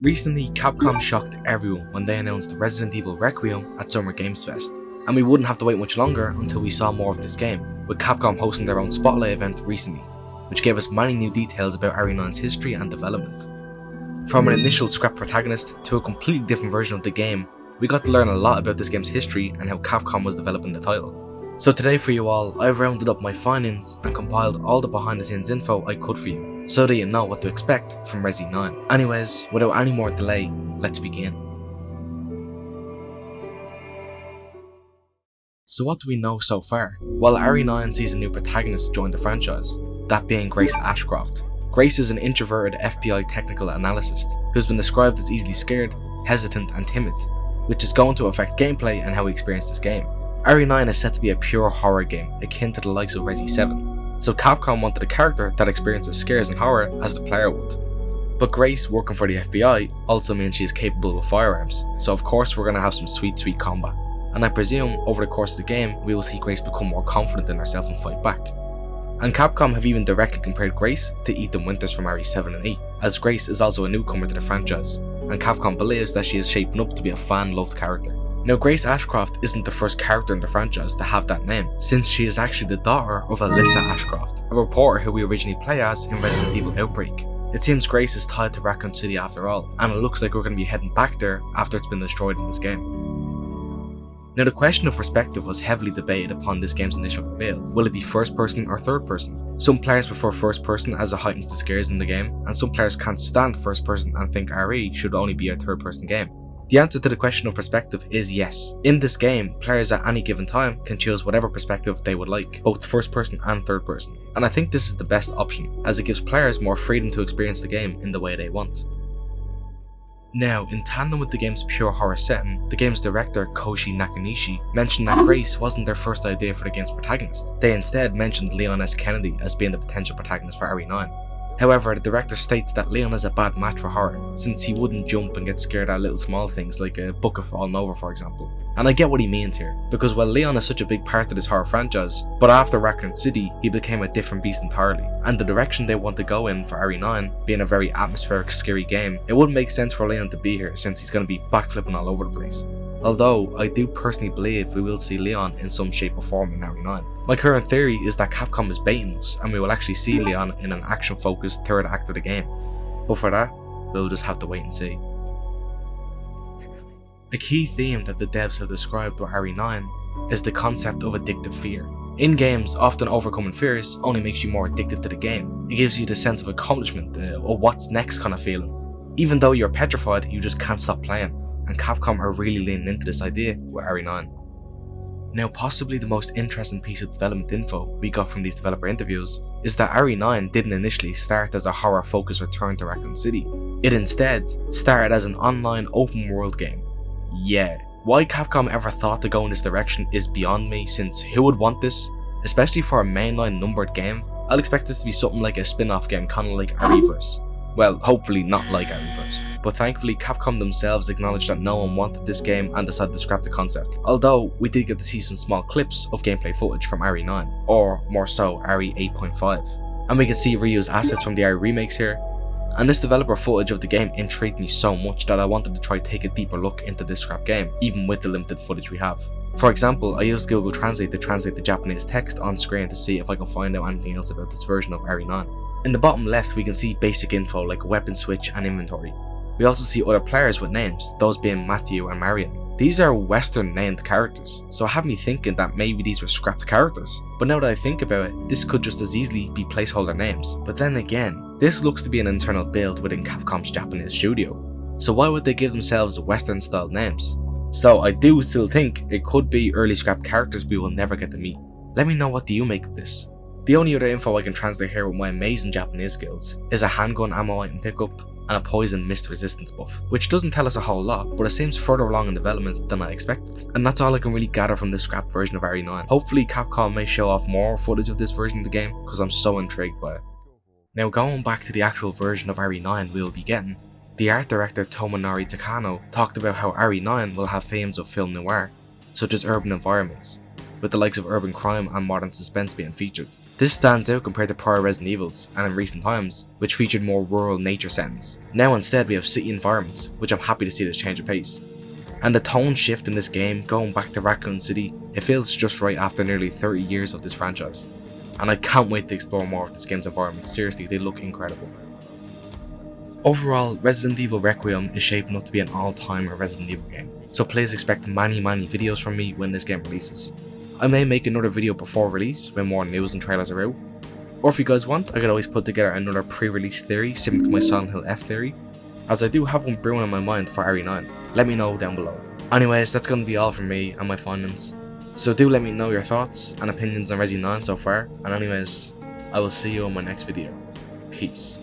Recently, Capcom shocked everyone when they announced Resident Evil Requiem at Summer Games Fest, and we wouldn't have to wait much longer until we saw more of this game, with Capcom hosting their own spotlight event recently, which gave us many new details about RE9's history and development. From an initial scrap protagonist to a completely different version of the game, we got to learn a lot about this game's history and how Capcom was developing the title. So today for you all, I've rounded up my findings and compiled all the behind the scenes info I could for you, so that you know what to expect from Resi 9. Anyways, without any more delay, let's begin. So what do we know so far? Well, RE9 sees a new protagonist join the franchise, that being Grace Ashcroft. Grace is an introverted FBI technical analyst who's been described as easily scared, hesitant and timid, which is going to affect gameplay and how we experience this game. RE9 is set to be a pure horror game, akin to the likes of Resi 7, so Capcom wanted a character that experiences scares and horror as the player would. But Grace, working for the FBI, also means she is capable with firearms, so of course we're going to have some sweet combat. And I presume, over the course of the game, we will see Grace become more confident in herself and fight back. And Capcom have even directly compared Grace to Ethan Winters from RE7 and 8, as Grace is also a newcomer to the franchise, and Capcom believes that she is shaping up to be a fan-loved character. Now, Grace Ashcroft isn't the first character in the franchise to have that name, since she is actually the daughter of Alyssa Ashcroft, a reporter who we originally play as in Resident Evil Outbreak. It seems Grace is tied to Raccoon City after all, and it looks like we're going to be heading back there after it's been destroyed in this game. Now, the question of perspective was heavily debated upon this game's initial reveal. Will it be first person or third person? Some players prefer first person as it heightens the scares in the game, and some players can't stand first person and think RE should only be a third person game. The answer to the question of perspective is yes. In this game, players at any given time can choose whatever perspective they would like, both first person and third person. And I think this is the best option, as it gives players more freedom to experience the game in the way they want. Now, in tandem with the game's pure horror setting, the game's director Koshi Nakanishi mentioned that Grace wasn't their first idea for the game's protagonist. They instead mentioned Leon S. Kennedy as being the potential protagonist for RE9. However, the director states that Leon is a bad match for horror, since he wouldn't jump and get scared at little small things like a bucket falling over, for example. And I get what he means here, because while Leon is such a big part of this horror franchise, but after Raccoon City, he became a different beast entirely, and the direction they want to go in for RE9, being a very atmospheric, scary game, it wouldn't make sense for Leon to be here since he's going to be backflipping all over the place. Although, I do personally believe we will see Leon in some shape or form in RE9. My current theory is that Capcom is baiting us and we will actually see Leon in an action-focused third act of the game. But for that, we'll just have to wait and see. A key theme that the devs have described with RE9 is the concept of addictive fear. In games, often overcoming fears only makes you more addicted to the game. It gives you the sense of accomplishment, or what's next kind of feeling. Even though you're petrified, you just can't stop playing, and Capcom are really leaning into this idea with RE9. Now, possibly the most interesting piece of development info we got from these developer interviews is that RE9 didn't initially start as a horror-focused return to Raccoon City. It instead started as an online open-world game. Yeah, why Capcom ever thought to go in this direction is beyond me, since who would want this? Especially for a mainline numbered game, I'll expect this to be something like a spin-off game, kinda like ReVerse. Well, hopefully not like ReVerse. But thankfully Capcom themselves acknowledged that no one wanted this game and decided to scrap the concept. Although, we did get to see some small clips of gameplay footage from RE9, or more so RE 8.5. And we can see reused assets from the RE remakes here. And this developer footage of the game intrigued me so much that I wanted to try take a deeper look into this scrap game, even with the limited footage we have. For example, I used Google Translate to translate the Japanese text on screen to see if I can find out anything else about this version of RE9. In the bottom left we can see basic info like weapon switch and inventory. We also see other players with names, those being Matthew and Marion. These are Western named characters, so it had me thinking that maybe these were scrapped characters. But now that I think about it, this could just as easily be placeholder names. But then again, this looks to be an internal build within Capcom's Japanese studio. So why would they give themselves Western styled names? So I do still think it could be early scrapped characters we will never get to meet. Let me know what do you make of this. The only other info I can translate here with my amazing Japanese skills is a handgun ammo item pickup and a poison mist resistance buff, which doesn't tell us a whole lot, but it seems further along in development than I expected. And that's all I can really gather from this scrap version of RE9. Hopefully Capcom may show off more footage of this version of the game, because I'm so intrigued by it. Now, going back to the actual version of RE9 we'll be getting, the art director Tomonori Takano talked about how RE9 will have themes of film noir, such as urban environments, with the likes of urban crime and modern suspense being featured. This stands out compared to prior Resident Evils and in recent times, which featured more rural nature settings. Now instead we have city environments, which I'm happy to see this change of pace. And the tone shift in this game, going back to Raccoon City, it feels just right after nearly 30 years of this franchise. And I can't wait to explore more of this game's environments. Seriously, they look incredible. Overall, Resident Evil Requiem is shaping up to be an all-timer Resident Evil game, so please expect many videos from me when this game releases. I may make another video before release when more news and trailers are out, or if you guys want, I could always put together another pre-release theory similar to my Silent Hill F theory, as I do have one brewing in my mind for RE9. Let me know down below. Anyways, that's going to be all from me and my findings, so do let me know your thoughts and opinions on Resi 9 so far, and anyways, I will see you in my next video. Peace.